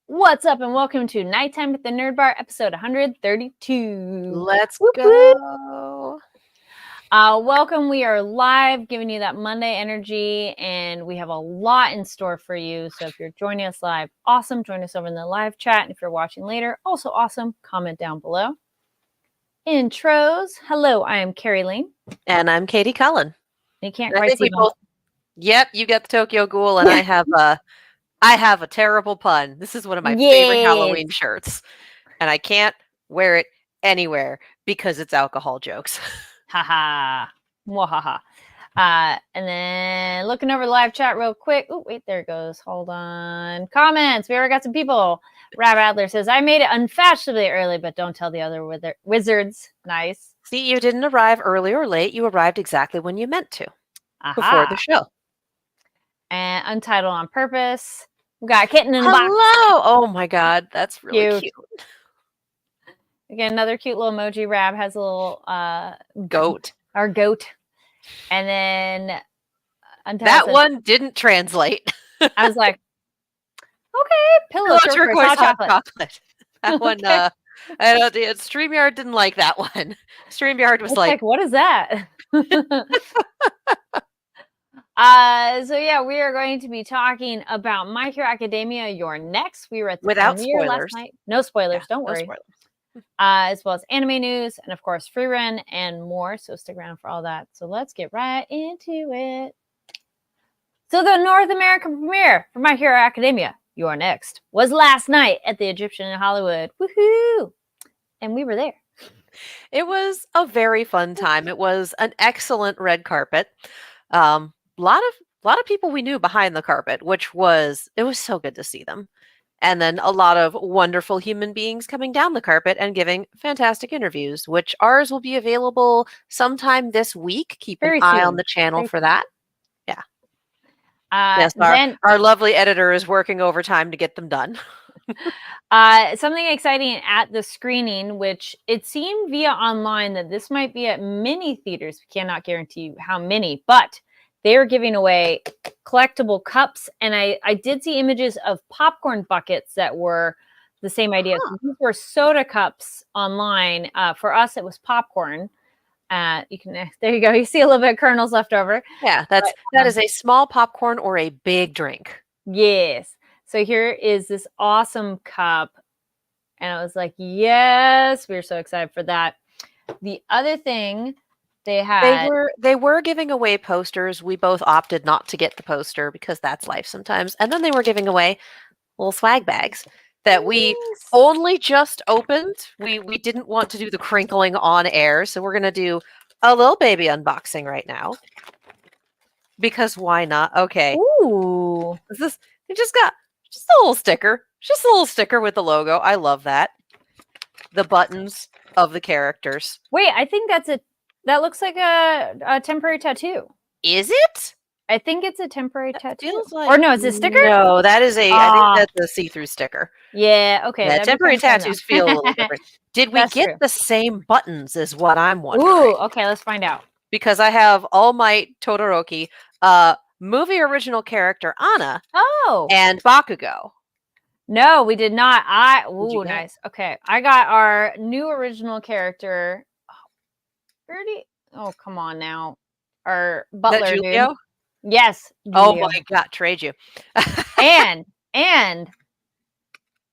What's up, and welcome to Nighttime at the Nerd Bar, episode 132. Let's Whoop, go. Welcome. We are live, giving you that Monday energy, and we have a lot in store for you. So if you're joining us live, awesome. Join us over in the live chat. And if you're watching later, also awesome. Comment down below. Intros. Hello, I am Carrie Lane. And I'm Katie Cullen. You can't I quite think see we both. Yep, you got the Tokyo Ghoul, and I have a terrible pun. This is one of my favorite Halloween shirts, and I can't wear it anywhere because it's alcohol jokes. Haha. Mwahaha. And then looking over the live chat real quick. Oh, wait, there it goes. Hold on. Comments. We already got some people. Rab Adler says, I made it unfashionably early, but don't tell the other wizards. Nice. See, you didn't arrive early or late. You arrived exactly when you meant to. Before the show. And Untitled on Purpose. We got a kitten in the box. Hello. Oh my God. That's really cute. Again, another cute little emoji. Rab has a little goat. Our goat. And then that one didn't translate. I was like, okay, pillow turquoise hot chocolate. That one, I don't. StreamYard didn't like that one. StreamYard was like, what is that? So yeah, we are going to be talking about My Hero Academia. You're next. We were at the premiere last night. No spoilers. Yeah, don't worry. Spoilers. As well as anime news and of course free run and more. So stick around for all that. So let's get right into it. So the North American premiere for My Hero Academia, You're Next, was last night at the Egyptian in Hollywood. Woohoo! And we were there. It was a very fun time. It was an excellent red carpet. A lot of people we knew behind the carpet, it was so good to see them. And then a lot of wonderful human beings coming down the carpet and giving fantastic interviews, which ours will be available sometime this week. Keep an eye on the channel for that. Yeah. Yes, our lovely editor is working overtime to get them done. Something exciting at the screening, which it seemed via online that this might be at many theaters. We cannot guarantee you how many, but they are giving away collectible cups. And I did see images of popcorn buckets that were the same idea. So these were soda cups online. For us, it was popcorn. There you go. You see a little bit of kernels left over. Yeah, that is a small popcorn or a big drink. Yes. So here is this awesome cup. And I was like, yes, we were so excited for that. The other thing they were giving away posters. We both opted not to get the poster because that's life sometimes. And then they were giving away little swag bags that we only just opened. We didn't want to do the crinkling on air, so we're going to do a little baby unboxing right now. Because why not? Okay. Ooh. It just got just a little sticker. Just a little sticker with the logo. I love that. The buttons of the characters. Wait, I think that looks like a temporary tattoo. Is it? I think it's a temporary tattoo. Or no, it's a sticker? No, that is I think that's a see-through sticker. Yeah, okay. Yeah, temporary tattoos feel a little different. Did we get the same buttons is what I'm wondering. Ooh, okay, let's find out. Because I have All Might Todoroki, movie original character Anna. Oh. And Bakugo. No, we did not. Ooh, nice. Okay. I got our new original character. Oh, come on now. Our butler Julio? Dude. Yes. Julio. Oh my God, trade you. and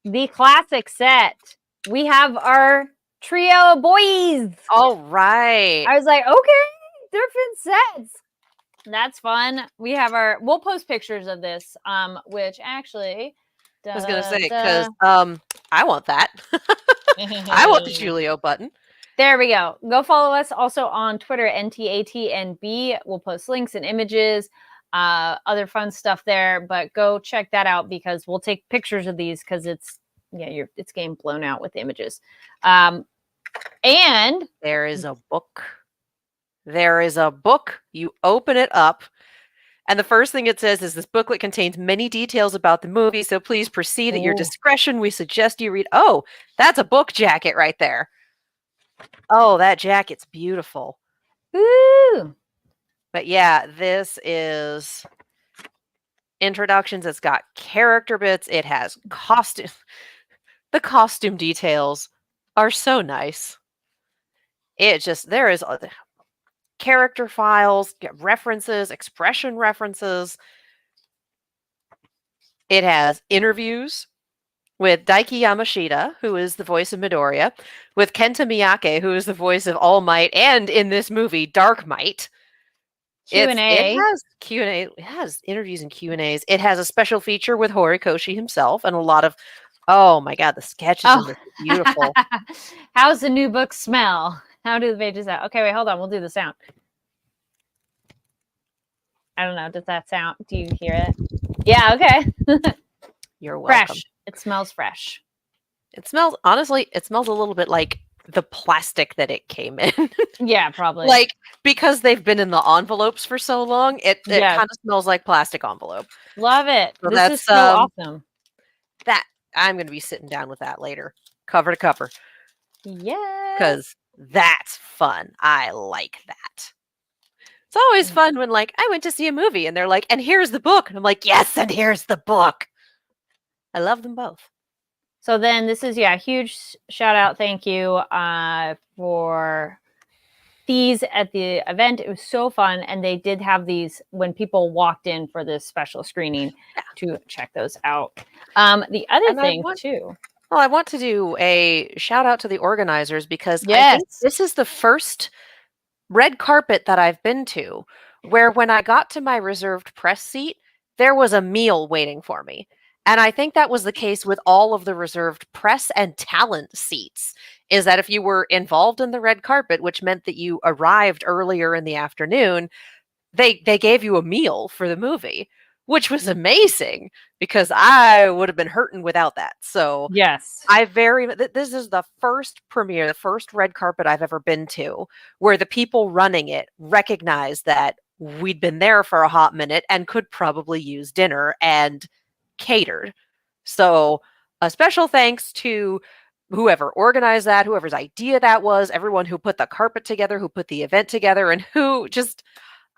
the classic set. We have our trio of boys. All right. I was like, okay, different sets. That's fun. We have we'll post pictures of this, which actually I was gonna say, because I want that. I want the Julio button. There we go. Go follow us also on Twitter, NTATNB. We'll post links and images, other fun stuff there. But go check that out because we'll take pictures of these because it's getting blown out with images. And there is a book. There is a book. You open it up. And the first thing it says is this booklet contains many details about the movie, so please proceed at your discretion. We suggest you read. Oh, that's a book jacket right there. Oh, that jacket's beautiful. Ooh. But yeah, this is introductions, it's got character bits, it has costume. The costume details are so nice. There is character files, references, expression references. It has interviews with Daiki Yamashita, who is the voice of Midoriya, with Kenta Miyake, who is the voice of All Might, and in this movie, Dark Might. Q&A. It has Q&A. It has interviews and Q&As. It has a special feature with Horikoshi himself and a lot of, oh my god, the sketches in this are beautiful. How's the new book smell? How do the pages sound? Okay, wait, hold on. We'll do the sound. I don't know. Does that sound? Do you hear it? Yeah, okay. You're welcome. Fresh. It smells fresh. It smells, honestly, it smells a little bit like the plastic that it came in. Yeah, probably. Like, because they've been in the envelopes for so long, it kind of smells like plastic envelope. Love it. So this is so awesome. That I'm going to be sitting down with that later, cover to cover. Yeah. Because that's fun. I like that. It's always fun when, like, I went to see a movie and they're like, and here's the book. And I'm like, yes, and here's the book. I love them both. So then this is, huge shout out. Thank you for these at the event. It was so fun. And they did have these when people walked in for this special screening to check those out. The other thing too. Well, I want to do a shout out to the organizers because I think this is the first red carpet that I've been to where when I got to my reserved press seat, there was a meal waiting for me. And I think that was the case with all of the reserved press and talent seats, is that if you were involved in the red carpet, which meant that you arrived earlier in the afternoon, they gave you a meal for the movie, which was amazing because I would have been hurting without that. So yes, this is the first premiere, the first red carpet I've ever been to where the people running it recognized that we'd been there for a hot minute and could probably use dinner and catered. So a special thanks to whoever organized that, whoever's idea that was, everyone who put the carpet together, who put the event together, and who just,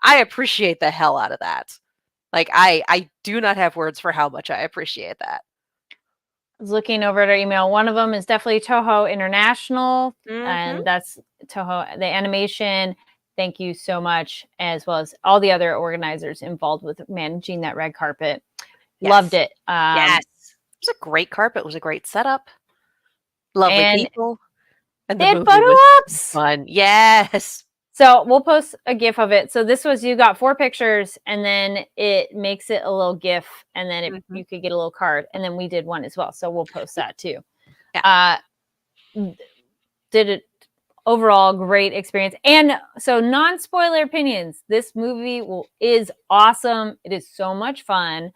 I appreciate the hell out of that. Like, I do not have words for how much I appreciate that. I was looking over at our email. One of them is definitely Toho International, and that's Toho, the animation. Thank you so much, as well as all the other organizers involved with managing that red carpet. Yes. Loved it. Yes. It was a great carpet. It was a great setup. Lovely people. And they had photo ops. Fun. Yes. So we'll post a GIF of it. So this was, you got 4 pictures and then it makes it a little GIF and then you could get a little card. And then we did one as well. So we'll post that too. Yeah. Did it overall great experience. And so non-spoiler opinions, this movie is awesome. It is so much fun.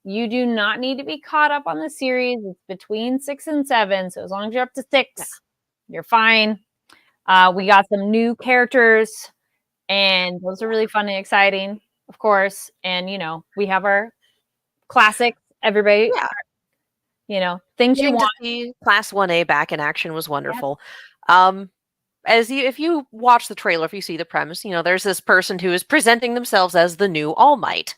You do not need to be caught up on the series. It's between 6 and 7. So as long as you're up to 6, you're fine. We got some new characters and those are really fun and exciting, of course. And, we have our classics, everybody, things you want. To see Class 1A back in action was wonderful. Yes. If you watch the trailer, if you see the premise, there's this person who is presenting themselves as the new All Might.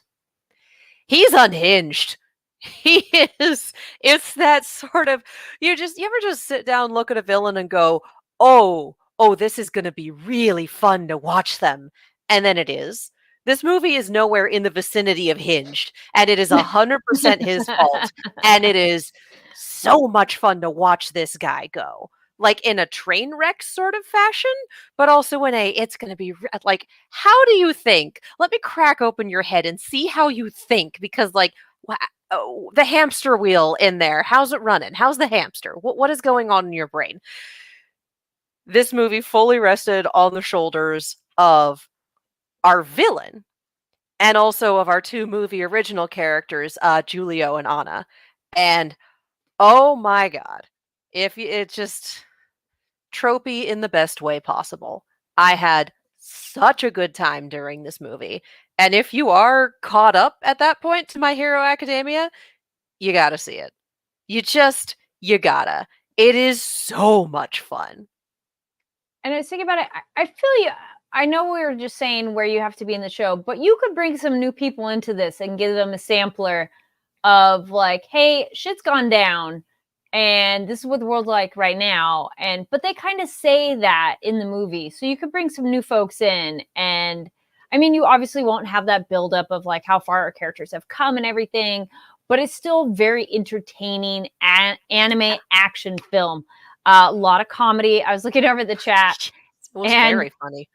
He's unhinged. He is. It's that sort of, you ever just sit down, look at a villain and go, oh, this is going to be really fun to watch them. And then it is. This movie is nowhere in the vicinity of Hinged, and it is 100% his fault. And it is so much fun to watch this guy go. Like in a train wreck sort of fashion, but also in it's going to be like, how do you think? Let me crack open your head and see how you think, because the hamster wheel in there, how's it running? How's the hamster? What is going on in your brain? This movie fully rested on the shoulders of our villain and also of our 2 movie original characters, Julio and Anna. And oh my God, it's just tropey in the best way possible. I had such a good time during this movie. And if you are caught up at that point to My Hero Academia, you gotta see it. You gotta. It is so much fun. And I was thinking about it. I feel I know we were just saying where you have to be in the show, but you could bring some new people into this and give them a sampler of like, hey, shit's gone down and this is what the world's like right now. But they kind of say that in the movie. So you could bring some new folks in. And I mean, you obviously won't have that buildup of like how far our characters have come and everything, but it's still very entertaining anime action film. A lot of comedy. I was looking over the chat. It was very funny.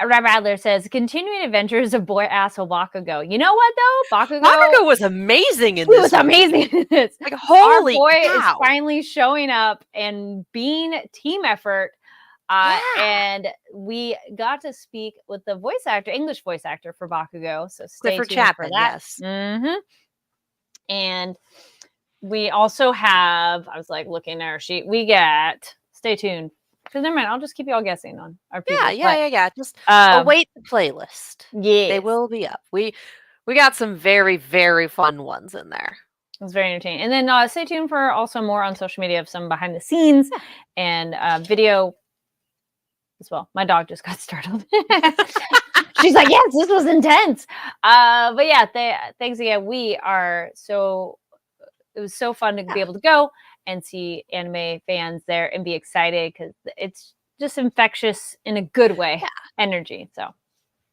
Rob Adler says, continuing adventures of boy asshole Bakugo. You know what though? Bakugo was amazing in this. He was amazing in this. Like, holy Our boy cow. is finally showing up and being team effort. And we got to speak with the English voice actor for Bakugo. So stay tuned Chapman, for that. Yes. Mm-hmm. And we also have, I was like looking at our sheet, we get, stay tuned. Because never mind, I'll just keep you all guessing on our people. Yeah. Just await the playlist. Yeah, they will be up. We got some very, very fun ones in there. It was very entertaining. And then stay tuned for also more on social media of some behind the scenes and video as well. My dog just got startled. She's like, yes, this was intense. But yeah, thanks again. It was so fun to be able to go and see anime fans there and be excited because it's just infectious in a good way energy. So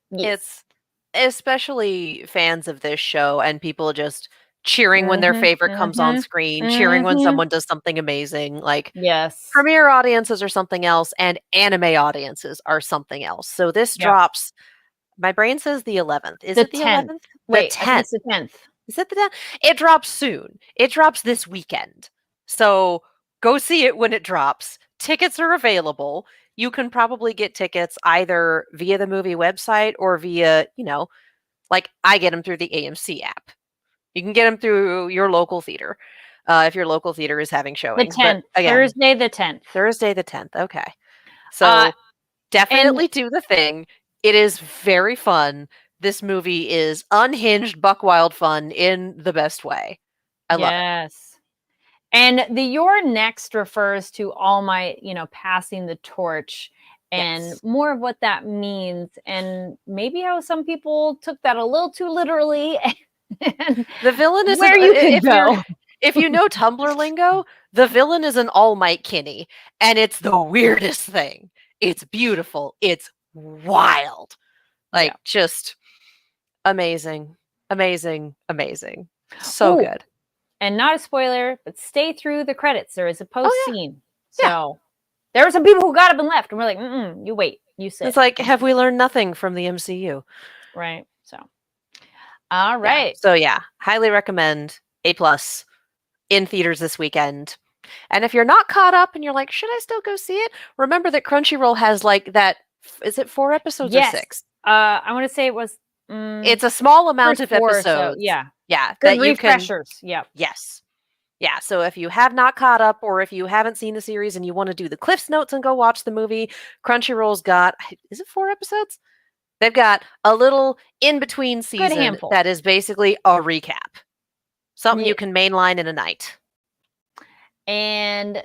yes. It's especially fans of this show and people just cheering when their favorite comes on screen, cheering when someone does something amazing. Like, yes, premiere audiences are something else and anime audiences are something else. So this drops, my brain says the 11th. Is it the 11th? Wait, the 10th. It's the 10th. Is it the 10th? It drops soon. It drops this weekend. So go see it when it drops. Tickets are available. You can probably get tickets either via the movie website or via, like I get them through the AMC app. You can get them through your local theater if your local theater is having showings. The 10th. But again, Thursday the 10th. Thursday the 10th. Okay. So definitely do the thing. It is very fun. This movie is unhinged, buck wild fun in the best way. I love it. Yes. And the Your Next refers to All Might, passing the torch and more of what that means. And maybe how some people took that a little too literally. And the villain is where you could go. If you know Tumblr lingo, the villain is an All Might Kinney. And it's the weirdest thing. It's beautiful. It's wild. Like, just amazing. So good. And not a spoiler, but stay through the credits. There is a post scene. So there were some people who got up and left. And we're like, you wait. You sit. It's like, have we learned nothing from the MCU? Right. So, all right. So highly recommend A+ in theaters this weekend. And if you're not caught up and you're like, should I still go see it? Remember that Crunchyroll has like that. Is it 4 episodes or 6? I want to say it was. It's a small amount of episodes. So, yeah. That refreshers. Yes. Yeah. So if you have not caught up or if you haven't seen the series and you want to do the Cliff's Notes and go watch the movie, Crunchyroll's got, is it 4 episodes? They've got a little in-between season that is basically a recap. Something you can mainline in a night. And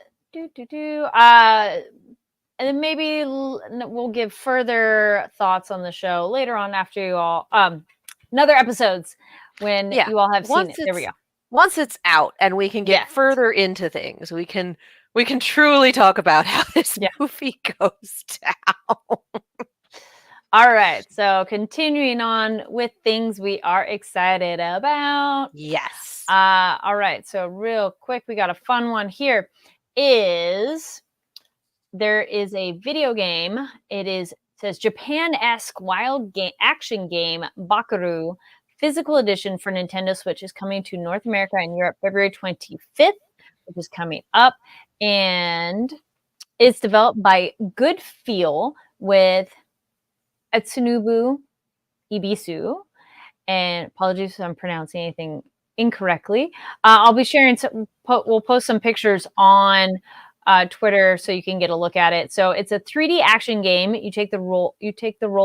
and then maybe we'll give further thoughts on the show later on after you all another episodes when you all have seen it. There we go. Once it's out and we can get further into things, we can truly talk about how this movie goes down. All right. So continuing on with things we are excited about. Yes. All right. So real quick, we got a fun one here. There is a video game. It says Japan-esque wild action game Bakaru physical edition for Nintendo Switch is coming to North America and Europe February 25th, which is coming up. And it's developed by Good Feel with Atsunobu Ibisu. And apologies if I'm pronouncing anything incorrectly. I'll be sharing we'll post some pictures on Twitter so you can get a look at it. So it's a 3D action game. You take the role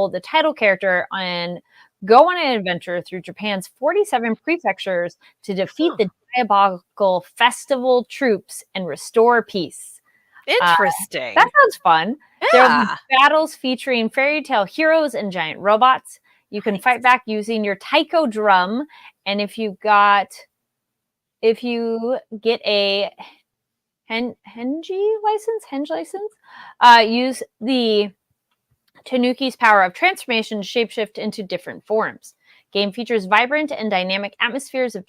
of the title character and go on an adventure through Japan's 47 prefectures to defeat the diabolical festival troops and restore peace. Interesting. That sounds fun. Yeah. There will be battles featuring fairy tale heroes and giant robots. You can fight back using your taiko drum, and if you get a Henge license, use the Tanuki's power of transformation to shapeshift into different forms. Game features vibrant and dynamic atmospheres of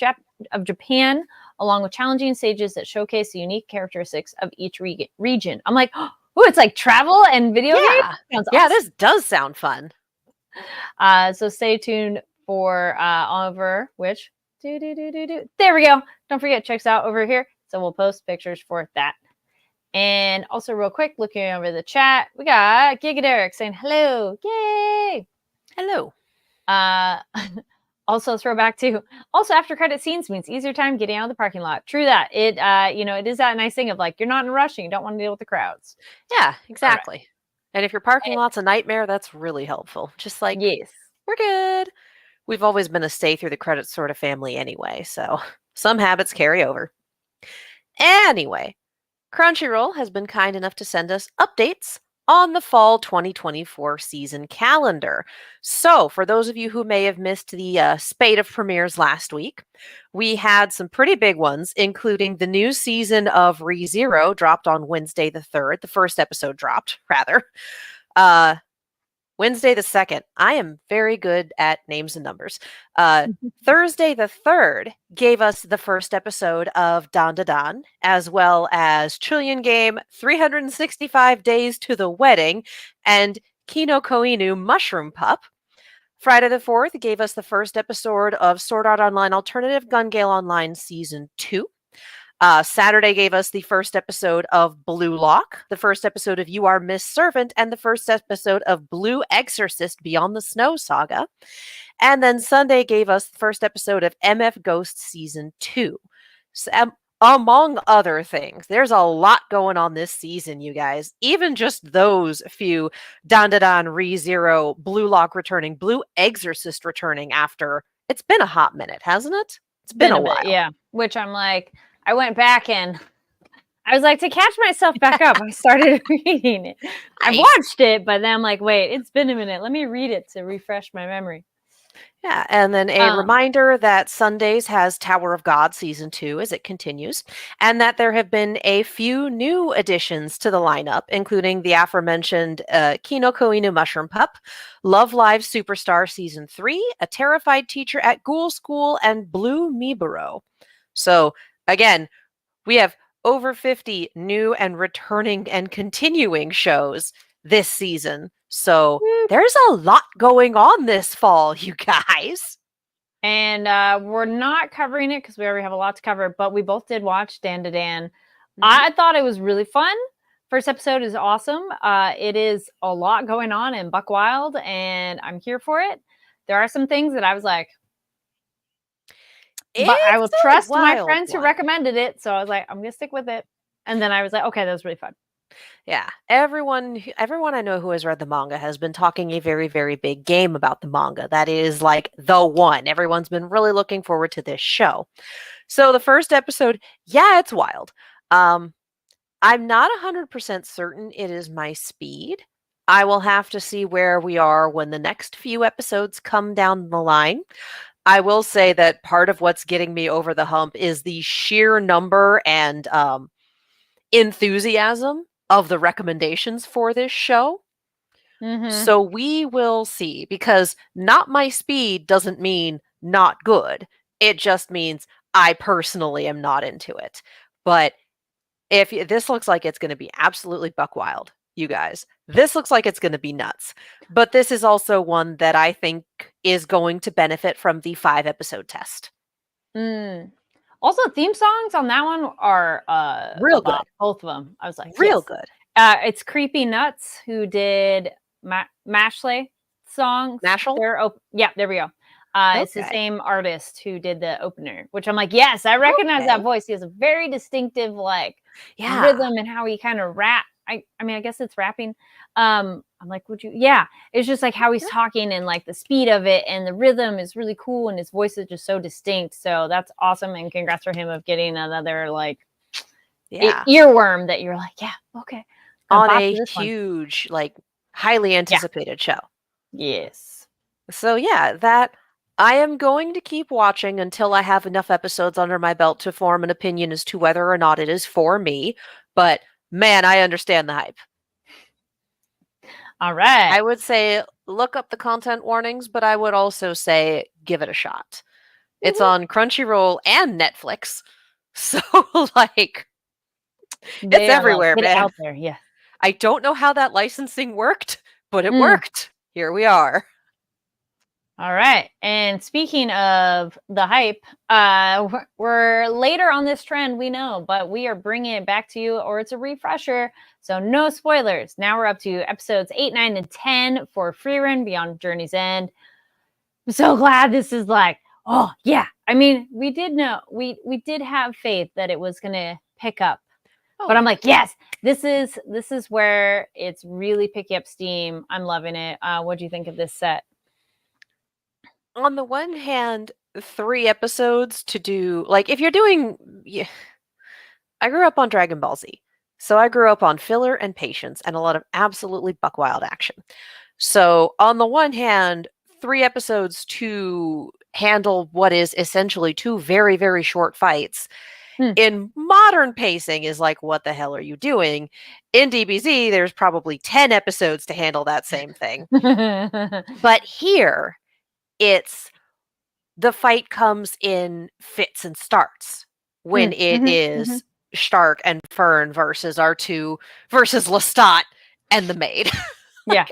Japan, along with challenging stages that showcase the unique characteristics of each region. I'm like, oh, it's like travel and video games? Sounds awesome. This does sound fun. So stay tuned for Oliver, which there we go. Don't forget, check us out over here. So we'll post pictures for that. And also, real quick, looking over the chat, we got Giga Derek saying hello. Yay! Hello. Also, throwback to after credit scenes means easier time getting out of the parking lot. True that. It it is that nice thing of like you're not in a rush and you don't want to deal with the crowds. Yeah, exactly. Right. And if your parking lot's a nightmare, that's really helpful. Just like, yes, we're good. We've always been a stay through the credits sort of family anyway, so some habits carry over. Anyway, Crunchyroll has been kind enough to send us updates on the fall 2024 season calendar. So, for those of you who may have missed the spate of premieres last week, we had some pretty big ones, including the new season of ReZero dropped on Wednesday the 3rd. The first episode dropped, rather. Wednesday the 2nd. I am very good at names and numbers. Thursday the 3rd gave us the first episode of Dan Da Dan, as well as Trillion Game, 365 Days to the Wedding, and Kino Koinu Mushroom Pup. Friday the 4th gave us the first episode of Sword Art Online Alternative Gun Gale Online Season 2. Saturday gave us the first episode of Blue Lock, the first episode of You Are Miss Servant, and the first episode of Blue Exorcist Beyond the Snow Saga. And then Sunday gave us the first episode of MF Ghost Season 2. So, among other things, there's a lot going on this season, you guys. Even just those few, Dan Da Dan, ReZero, Blue Lock returning, Blue Exorcist returning after, it's been a hot minute, hasn't it? It's been a while. Bit, yeah, which I'm like, I went back and I was like, to catch myself back up, I started reading it. I watched it, but then I'm like, wait, it's been a minute. Let me read it to refresh my memory. Yeah, and then a reminder that Sundays has Tower of God Season 2 as it continues, and that there have been a few new additions to the lineup, including the aforementioned Kino Koinu Mushroom Pup, Love Live Superstar Season 3, A Terrified Teacher at Ghoul School, and Blue Miburo. So, again, we have over 50 new and returning and continuing shows this season. So there's a lot going on this fall, you guys. And we're not covering it because we already have a lot to cover, but we both did watch Dan Da Dan. I thought it was really fun. First episode is awesome. It is a lot going on in Buck Wild, and I'm here for it. There are some things that I was like, but I will trust my friends who recommended it. So I was like, I'm going to stick with it. And then I was like, okay, that was really fun. Yeah. Everyone I know who has read the manga has been talking a very, very big game about the manga. That is like the one. Everyone's been really looking forward to this show. So the first episode, yeah, it's wild. I'm not 100% certain it is my speed. I will have to see where we are when the next few episodes come down the line. I will say that part of what's getting me over the hump is the sheer number and enthusiasm of the recommendations for this show. So we will see, because not my speed doesn't mean not good. It just means I personally am not into it. But if this looks like it's going to be absolutely buck wild, you guys. This looks like it's going to be nuts. But this is also one that I think is going to benefit from the 5-episode test. Also, theme songs on that one are real good. Both of them. I was like, real good. It's Creepy Nuts who did Mashley songs. Mashal? Yeah, there we go. It's the same artist who did the opener, which I'm like, yes, I recognize that voice. He has a very distinctive rhythm and how he kind of rap. I mean, I guess it's rapping. I'm like, would you? Yeah, it's just like how he's talking and like the speed of it and the rhythm is really cool and his voice is just so distinct. So that's awesome, and congrats for him of getting another earworm that you're like, yeah, okay. On a huge, like highly anticipated show. Yes. So yeah, that I am going to keep watching until I have enough episodes under my belt to form an opinion as to whether or not it is for me. But man, I understand the hype. All right. I would say look up the content warnings, but I would also say give it a shot. It's on Crunchyroll and Netflix. So like it's everywhere, man. Out there, yeah. I don't know how that licensing worked, but it worked. Here we are. All right. And speaking of the hype, we're later on this trend, we know, but we are bringing it back to you, or it's a refresher. So no spoilers. Now we're up to episodes 8, 9, and 10 for Frieren Beyond Journey's End. I'm so glad this is like, oh yeah. I mean, we did know, we did have faith that it was going to pick up. But I'm like, yes, this is where it's really picking up steam. I'm loving it. What do you think of this set? On the one hand, 3 episodes to do, like, if you're doing, I grew up on Dragon Ball Z. So I grew up on filler and patience and a lot of absolutely buck wild action. So on the one hand, 3 episodes to handle what is essentially 2 very, very short fights in modern pacing is like, what the hell are you doing? In DBZ, there's probably 10 episodes to handle that same thing. But here, it's the fight comes in fits and starts when it is Stark and Fern versus R2 versus Lestat and the maid. Yeah.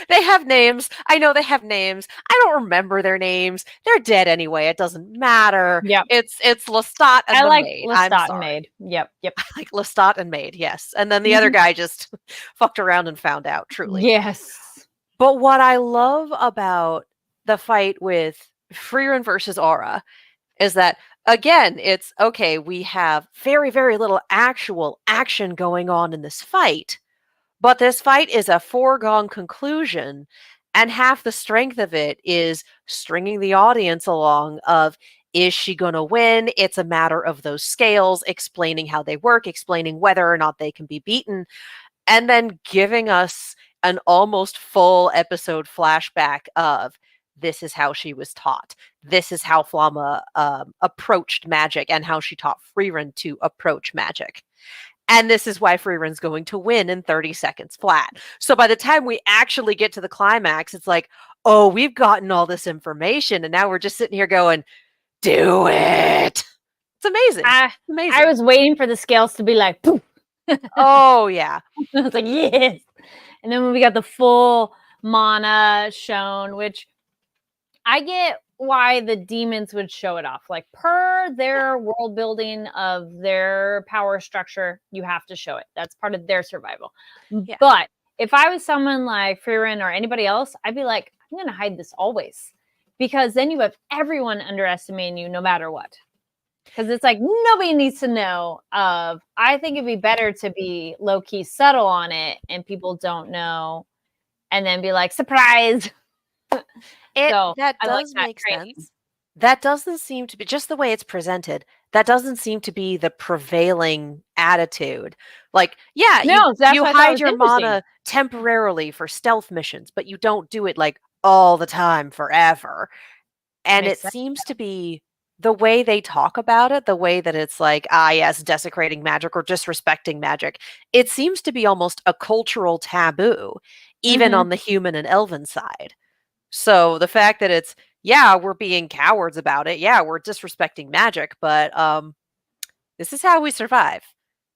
They have names. I know they have names. I don't remember their names. They're dead anyway. It doesn't matter. Yep. It's Lestat and the maid. Lestat and maid. Yep. I like Lestat and maid, yes. And then the other guy just fucked around and found out, truly. Yes. But what I love about the fight with Frieren versus Aura is that, again, it's okay, we have very, very little actual action going on in this fight, but this fight is a foregone conclusion, and half the strength of it is stringing the audience along of, is she going to win? It's a matter of those scales, explaining how they work, explaining whether or not they can be beaten, and then giving us an almost full episode flashback of, this is how she was taught. This is how Flamma approached magic and how she taught Frieren to approach magic. And this is why Frieren's going to win in 30 seconds flat. So by the time we actually get to the climax, it's like, oh, we've gotten all this information, and now we're just sitting here going, do it. It's amazing. Amazing. I was waiting for the scales to be like, poof. Oh, yeah. I was like, yes. And then when we got the full mana shown, which I get why the demons would show it off. Like, per their world building of their power structure, you have to show it. That's part of their survival. Yeah. But if I was someone like Frieren or anybody else, I'd be like, I'm going to hide this always. Because then you have everyone underestimating you no matter what. Because it's like, nobody needs to know of, I think it'd be better to be low-key subtle on it and people don't know. And then be like, surprise! That does make sense. That doesn't seem to be, just the way it's presented, that doesn't seem to be the prevailing attitude. Like, yeah, you hide your mana temporarily for stealth missions, but you don't do it like all the time forever. And it seems to be the way they talk about it, the way that it's like, yes, desecrating magic or disrespecting magic. It seems to be almost a cultural taboo, even on the human and elven side. So the fact that it's, yeah, we're being cowards about it. Yeah, we're disrespecting magic, but this is how we survive.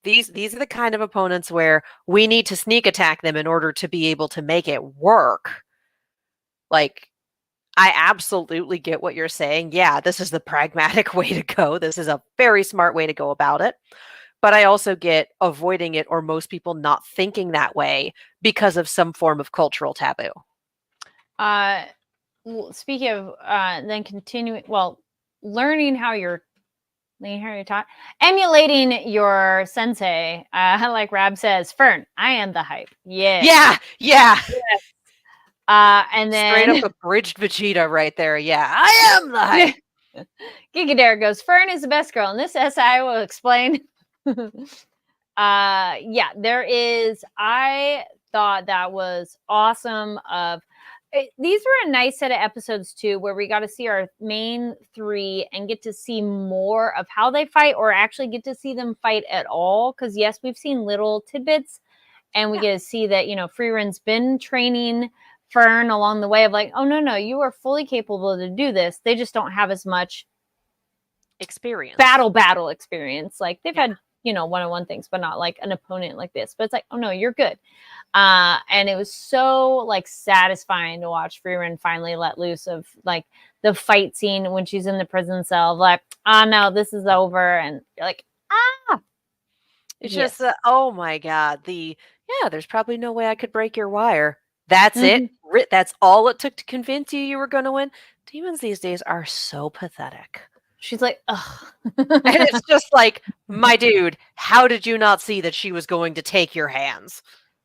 These are the kind of opponents where we need to sneak attack them in order to be able to make it work. Like, I absolutely get what you're saying. Yeah, this is the pragmatic way to go. This is a very smart way to go about it. But I also get avoiding it, or most people not thinking that way because of some form of cultural taboo. Speaking of then continuing, learning how you're taught, emulating your sensei, like Rab says, Fern, I am the hype. Yeah. And then straight up abridged Vegeta right there. Yeah, I am the hype. Gigadare goes, Fern is the best girl, and this SI will explain. yeah, there is. I thought that was awesome. These were a nice set of episodes too, where we got to see our main three and get to see more of how they fight, or actually get to see them fight at all. Because yes, we've seen little tidbits, and we get to see that Frierin's been training Fern along the way of like, oh no, you are fully capable to do this. They just don't have as much experience, battle experience. Like they've had one-on-one things, but not like an opponent like this. But it's like, oh no, you're good. And it was so like satisfying to watch Frieren finally let loose of like the fight scene when she's in the prison cell. Like, no, this is over, and you're like, it's just oh my god, there's probably no way I could break your wire. That's it. That's all it took to convince you were going to win. Demons these days are so pathetic. She's like, ugh. And it's just like, my dude, how did you not see that she was going to take your hands?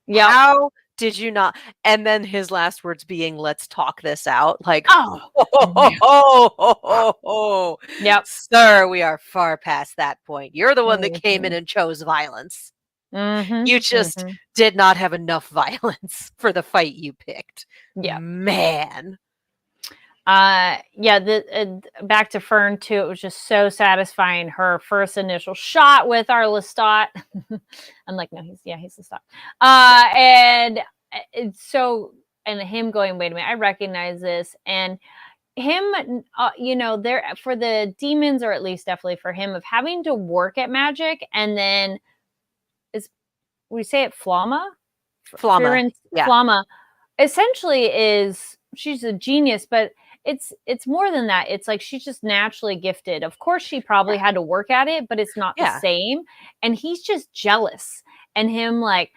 Yeah. How did you not? And then his last words being, let's talk this out. Like, Yep. Sir, we are far past that point. You're the one that came in and chose violence. You just did not have enough violence for the fight you picked. Yeah. Man. Back to Fern too. It was just so satisfying. Her first initial shot with our Lestat. I'm like, no, he's Lestat. And it's so, and him going, wait a minute, I recognize this. And him, there for the demons, or at least definitely for him, of having to work at magic, and then we say it Flamma? Flamma essentially she's a genius, but it's more than that. It's like she's just naturally gifted. Of course, she probably had to work at it, but it's not the same. And he's just jealous. And him like,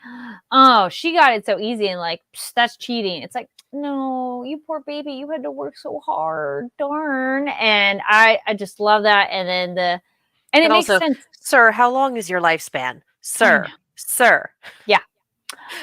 oh, she got it so easy, and like, that's cheating. It's like, no, you poor baby, you had to work so hard. Darn. And I just love that. And then it makes sense. Sir, how long is your lifespan? Sir. Yeah.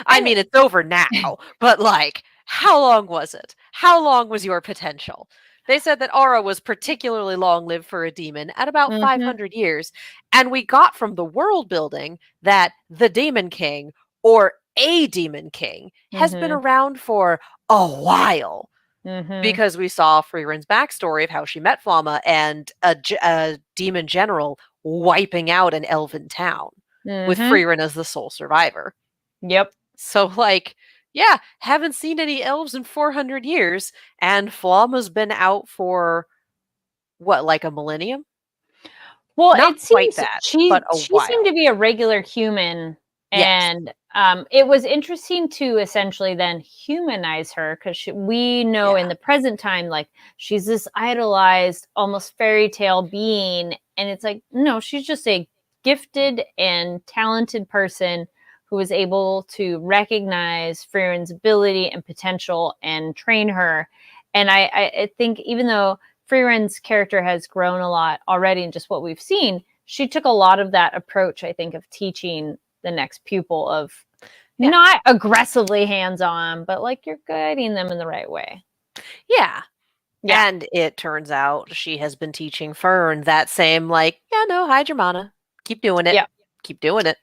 I mean, it's over now, but like, how long was it? How long was your potential? They said that Aura was particularly long-lived for a demon at about 500 years. And we got from the world building that the Demon King, or a Demon King, has been around for a while. Because we saw Frierin's backstory of how she met Flamma and a demon general wiping out an elven town with Frieren as the sole survivor. Yep. So like, yeah, haven't seen any elves in 400 years, and Flamma's been out for what, like a millennium? Well, not it quite seems that, but a she while. seemed to be a regular human, and it was interesting to essentially then humanize her, because we know in the present time, like, she's this idolized, almost fairy tale being, and it's like, no, she's just a gifted and talented person who was able to recognize Frierin's ability and potential and train her. And I think even though Frierin's character has grown a lot already in just what we've seen, she took a lot of that approach, I think, of teaching the next pupil of not aggressively hands-on, but like you're guiding them in the right way. Yeah. And it turns out she has been teaching Fern that same, like, hide your mana. Keep doing it. Keep doing it.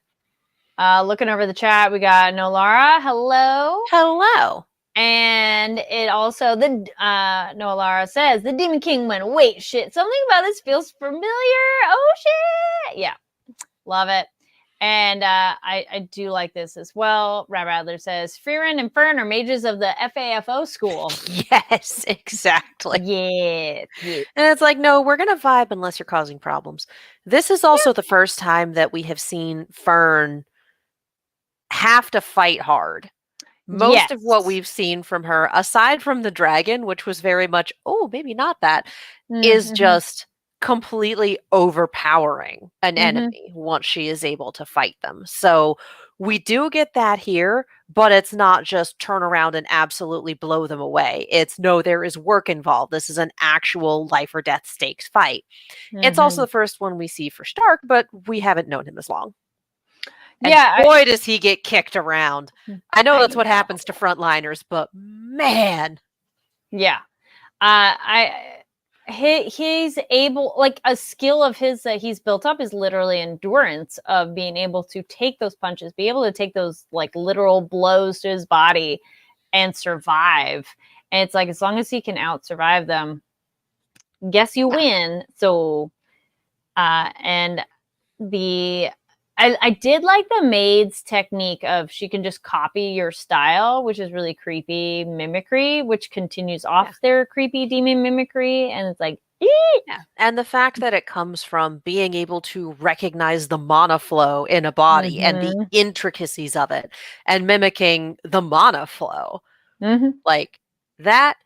Looking over the chat, we got Nolara. Hello. And it also, Nolara says, the Demon King went, wait, shit, something about this feels familiar. Oh, shit. Yeah. Love it. And I do like this as well. Rab Adler says, Frieren and Fern are mages of the FAFO school. Yes, exactly. Yeah. And it's like, no, we're going to vibe unless you're causing problems. This is also the first time that we have seen Fern have to fight hard. Most of what we've seen from her, aside from the dragon, which was very much, maybe not that, is just completely overpowering an enemy once she is able to fight them. So we do get that here, but it's not just turn around and absolutely blow them away. It's no, there is work involved. This is an actual life or death stakes fight. It's also the first one we see for Stark, but we haven't known him as long. And boy, does he get kicked around. I know that's what happens to frontliners, but man. Yeah. he's able, like a skill of his that he's built up is literally endurance of being able to take those punches, be able to take those like literal blows to his body and survive. And it's like, as long as he can out survive them, guess you win. So, and I did like the maid's technique of she can just copy your style, which is really creepy mimicry, which continues off their creepy demon mimicry. And it's like, yeah. And the fact that it comes from being able to recognize the mana flow in a body and the intricacies of it and mimicking the mana flow. Like that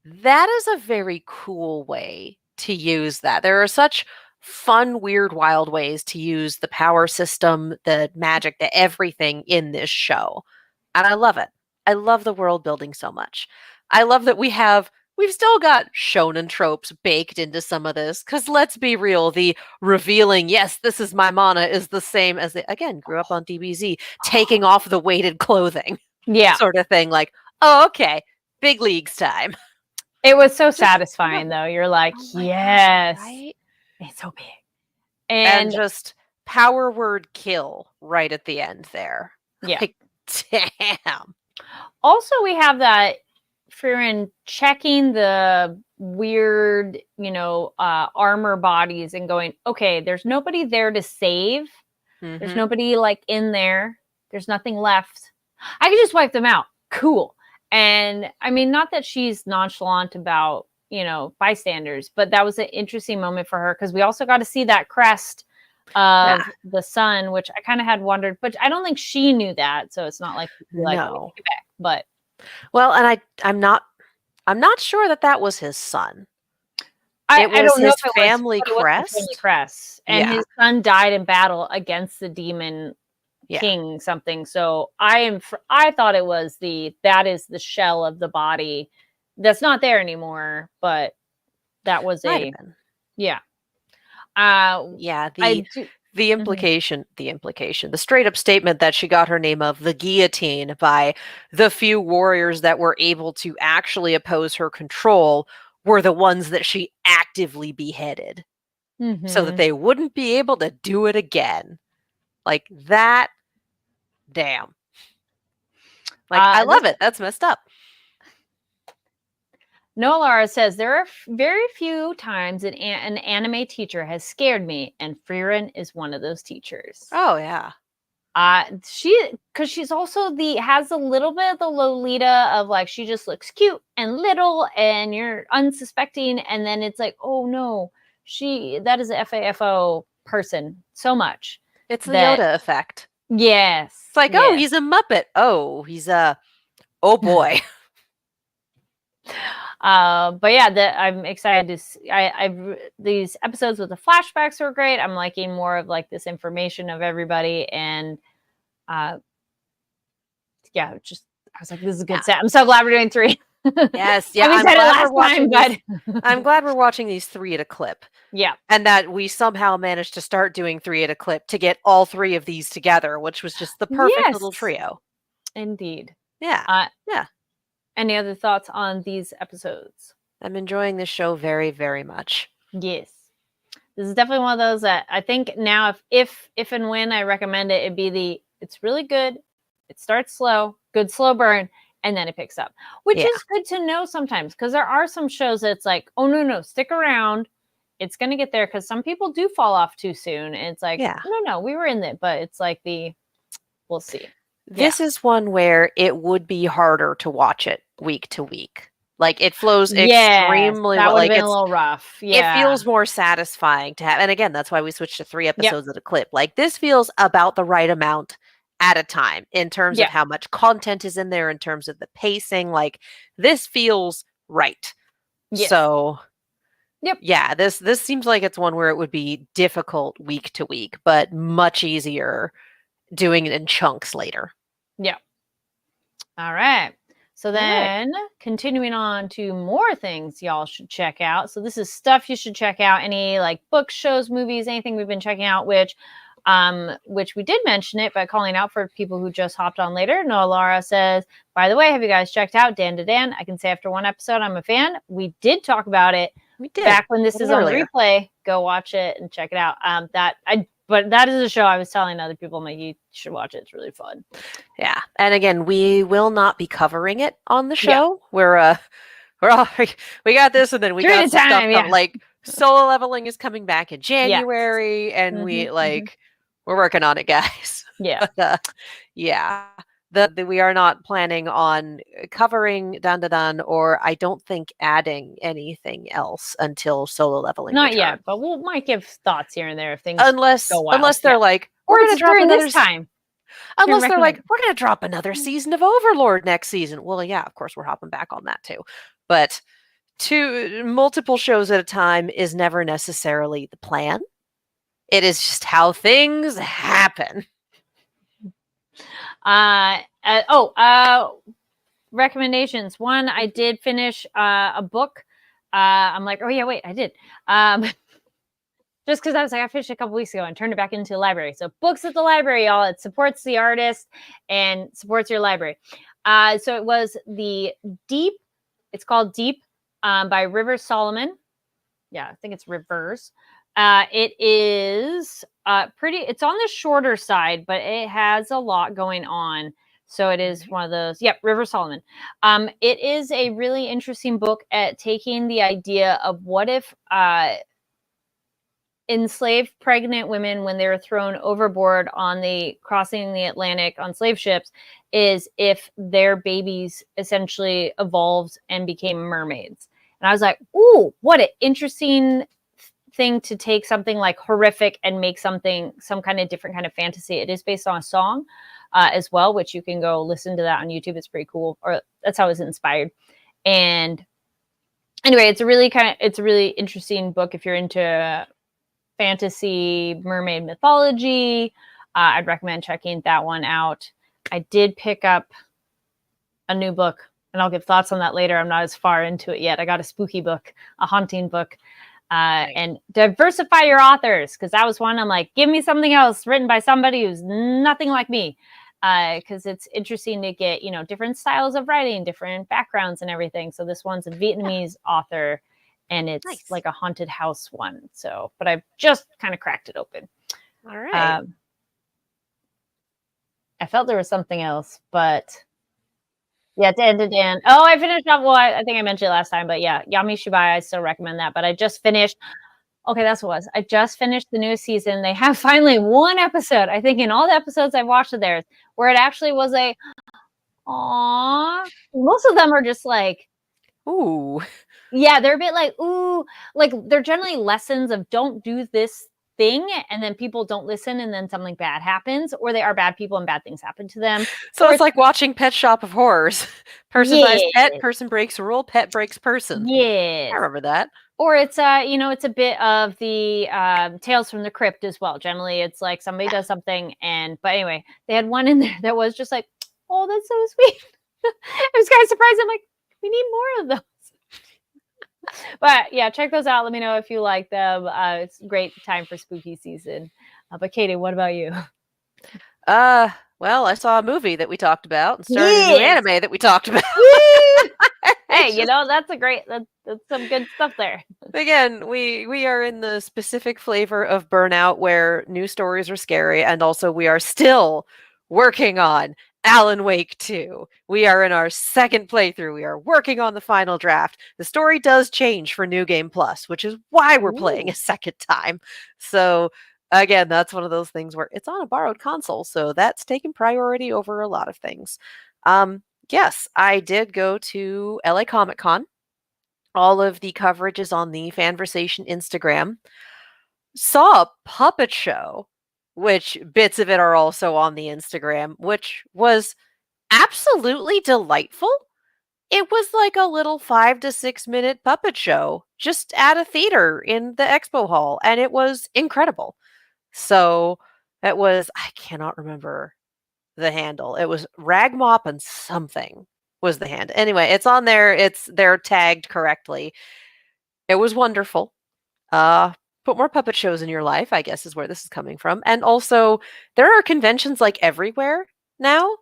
is a very cool way to use that. There are such fun, weird, wild ways to use the power system, the magic, the everything in this show. And I love it. I love the world building so much. I love that we've still got shonen tropes baked into some of this, because let's be real, the revealing, yes, this is my mana is the same as again, grew up on DBZ, taking off the weighted clothing. Yeah. Sort of thing, like, oh, okay, big leagues time. It was so satisfying though. You're like, yes. God, right? It's so big. And just power word kill right at the end there. Yeah. Like, damn. Also, we have that Frieren checking the weird, armor bodies and going, okay, there's nobody there to save. There's nobody like in there. There's nothing left. I can just wipe them out. Cool. And I mean, not that she's nonchalant about, bystanders, but that was an interesting moment for her, because we also got to see that crest of the sun, which I kind of had wondered, but I don't think she knew that. So it's not like, no. Take it back, but. Well, and I'm not sure that was his son. I don't know if it family was, crest. Family crest. And his son died in battle against the demon king something. So I thought it was that is the shell of the body that's not there anymore, but that was the implication, the straight up statement that she got her name of the guillotine by the few warriors that were able to actually oppose her control were the ones that she actively beheaded so that they wouldn't be able to do it again. Like that. Damn. Like, I love it. That's messed up. Noah Lara says, there are very few times an anime teacher has scared me, and Frieren is one of those teachers. Oh, yeah. Because she's also has a little bit of the Lolita of like, she just looks cute and little and you're unsuspecting. And then it's like, oh no, that is a FAFO person so much. It's the Yoda effect. Yes. It's like, oh, he's a Muppet. Oh, he's oh boy. But yeah, I'm excited to see. These episodes with the flashbacks were great. I'm liking more of like this information of everybody, and I was like, this is a good set. I'm so glad we're doing 3. Yes, yeah. I'm glad we're watching these 3 at a clip. Yeah, and that we somehow managed to start doing 3 at a clip to get all 3 of these together, which was just the perfect little trio. Indeed. Yeah. Any other thoughts on these episodes? I'm enjoying this show very, very much. Yes. This is definitely one of those that I think now if and when I recommend it, it'd be it's really good. It starts slow, good slow burn, and then it picks up. Which is good to know sometimes, because there are some shows that's like, oh no, stick around. It's going to get there, because some people do fall off too soon. And it's like, no, we were in it, but it's like we'll see. This is one where it would be harder to watch it week to week. Like it flows extremely well. Like it's a little rough. Yeah. It feels more satisfying to have. And again, that's why we switched to 3 episodes at a clip. Like this feels about the right amount at a time in terms of how much content is in there, in terms of the pacing. Like this feels right. Yes. So yeah, this seems like it's one where it would be difficult week to week, but much easier doing it in chunks later. Yeah. All right. So then continuing on to more things y'all should check out. So this is stuff you should check out. Any like books, shows, movies, anything we've been checking out, which we did mention it by calling out for people who just hopped on later. Noah Lara says, by the way, have you guys checked out Dan to Dan? I can say after 1 episode, I'm a fan. We did talk about it We did. Back when this is on replay, go watch it and check it out. But that is a show I was telling other people, like, you should watch it. It's really fun. Yeah. And again, we will not be covering it on the show. Yeah. We're all, we got this, and then we got some stuff like Solo Leveling is coming back in January, and we're working on it, guys. Yeah. But, we are not planning on covering Dan, or I don't think adding anything else until Solo Leveling. Not yet, but we might give thoughts here and there if things go wild. Unless they're like, we're going to drop another time. Unless they're like, we're going to drop another season of Overlord next season. Well, yeah, of course, we're hopping back on that too. But multiple shows at a time is never necessarily the plan. It is just how things happen. Recommendations. One, I did finish a book. I'm like, oh yeah, wait, I did. Just because I was like, I finished a couple weeks ago and turned it back into the library. So books at the library, y'all. It supports the artist and supports your library. So it was the Deep. It's called Deep by Rivers Solomon. Yeah, I think it's Rivers. It is it's on the shorter side, but it has a lot going on. So it is one of those, Rivers Solomon. It is a really interesting book at taking the idea of what if enslaved pregnant women, when they're thrown overboard on crossing the Atlantic on slave ships, is if their babies essentially evolved and became mermaids. And I was like, ooh, what an interesting thing to take something like horrific and make some kind of different kind of fantasy. It is based on a song as well, which you can go listen to that on YouTube. It's pretty cool. Or that's how it was inspired. And anyway, it's a really interesting book if you're into fantasy mermaid mythology. I'd recommend checking that one out. I did pick up a new book, and I'll give thoughts on that later. I'm not as far into it yet. I got a spooky book, a haunting book. And diversify your authors, because that was one. I'm like, give me something else written by somebody who's nothing like me, because it's interesting to get different styles of writing, different backgrounds and everything. So this one's a Vietnamese author, and it's like a haunted house one. So, but I've just kind of cracked it open. All right. I felt there was something else, but yeah, Dan. Oh, I finished up. Well, I think I mentioned it last time, but yeah, Yami Shibai, I still recommend that. But I just finished. Okay, that's what it was. I just finished the newest season. They have finally one episode, I think, in all the episodes I've watched of theirs, where it actually was aww. Most of them are just like, ooh. Yeah, they're a bit like, ooh, like they're generally lessons of don't do this thing, and then people don't listen, and then something bad happens, or they are bad people and bad things happen to them. So it's like watching Pet Shop of Horrors. Person buys pet, person breaks rule, pet breaks person. Yeah, I remember that. Or it's it's a bit of the Tales from the Crypt as well. Generally, it's like somebody does something, but anyway, they had one in there that was just like, oh, that's so sweet. I was kind of surprised. I'm like, we need more of those. But yeah, check those out. Let me know if you like them. It's a great time for spooky season. But Katie, what about you? Well, I saw a movie that we talked about and started a new anime that we talked about. Hey, that's that's some good stuff there. Again, we are in the specific flavor of burnout where new stories are scary, and also we are still working on Alan Wake 2. We are in our second playthrough. We are working on the final draft. The story does change for New Game Plus, which is why we're playing a second time. So again, that's one of those things where it's on a borrowed console, so that's taking priority over a lot of things. Yes, I did go to LA Comic Con. All of the coverage is on the Fanversation Instagram. Saw a puppet show, which bits of it are also on the Instagram, which was absolutely delightful. It was like a little 5 to 6 minute puppet show just at a theater in the expo hall, and it was incredible. So it was, I cannot remember the handle. It was Ragmop and something was the hand. Anyway, it's on there. They're tagged correctly. It was wonderful. Put more puppet shows in your life, I guess, is where this is coming from. And also, there are conventions like everywhere now.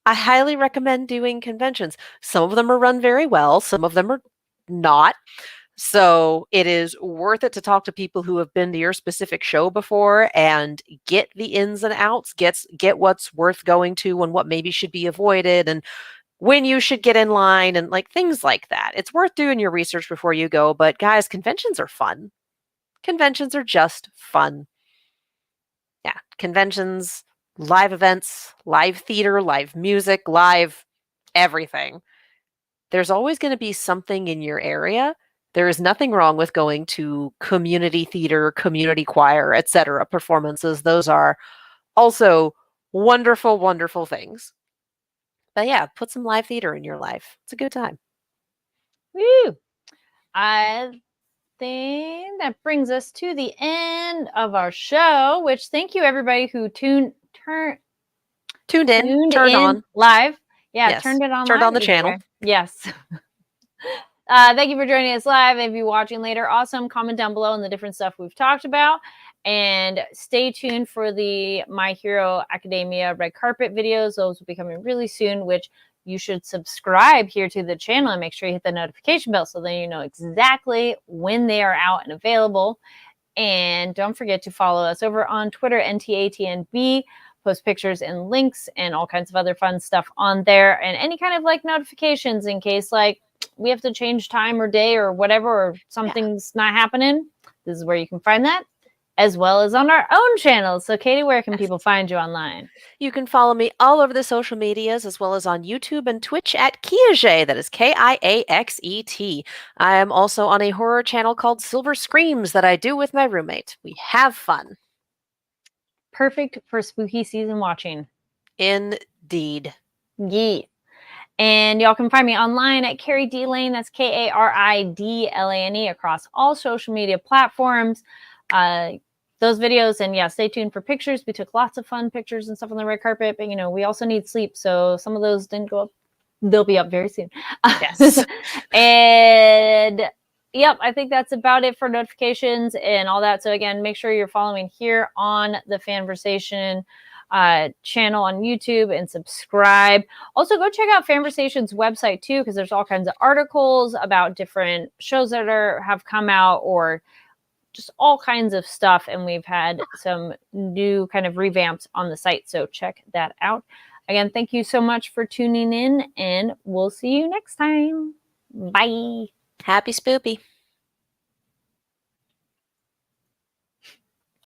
I highly recommend doing conventions. Some of them are run very well. Some of them are not. So it is worth it to talk to people who have been to your specific show before and get the ins and outs, get what's worth going to and what maybe should be avoided and when you should get in line and like things like that. It's worth doing your research before you go, but guys, conventions are fun. Conventions are just fun. Yeah, conventions, live events, live theater, live music, live everything. There's always going to be something in your area. There is nothing wrong with going to community theater, community choir, etc. performances. Those are also wonderful, wonderful things. But yeah, put some live theater in your life. It's a good time. Woo! I think that brings us to the end of our show, which thank you everybody who tuned in on live. Yeah, yes. Turned it on. Turned on the channel. Yes. Thank you for joining us live. If you're watching later, awesome. Comment down below on the different stuff we've talked about. And stay tuned for the My Hero Academia red carpet videos. Those will be coming really soon, which you should subscribe here to the channel and make sure you hit the notification bell so then you know exactly when they are out and available. And don't forget to follow us over on Twitter, NTATNB. Post pictures and links and all kinds of other fun stuff on there. And any kind of like notifications in case like we have to change time or day or whatever, or something's not happening. This is where you can find that, as well as on our own channels. So Katie, where can people find you online? You can follow me all over the social medias, as well as on YouTube and Twitch at Kiaxet. That is Kiaxet. I am also on a horror channel called Silver Screams that I do with my roommate. We have fun. Perfect for spooky season watching. Indeed. Yeah. And y'all can find me online at Carrie D Lane. That's KARIDLANE across all social media platforms. Those videos, and yeah, stay tuned for pictures. We took lots of fun pictures and stuff on the red carpet, but you know, we also need sleep. So some of those didn't go up. They'll be up very soon. Yes. And yep, I think that's about it for notifications and all that. So again, make sure you're following here on the Fanversation channel on YouTube and subscribe. Also, go check out Fanversation's website too, because there's all kinds of articles about different shows that have come out or just all kinds of stuff. And we've had some new kind of revamps on the site. So check that out. Again, thank you so much for tuning in, and we'll see you next time. Bye. Happy spoopy.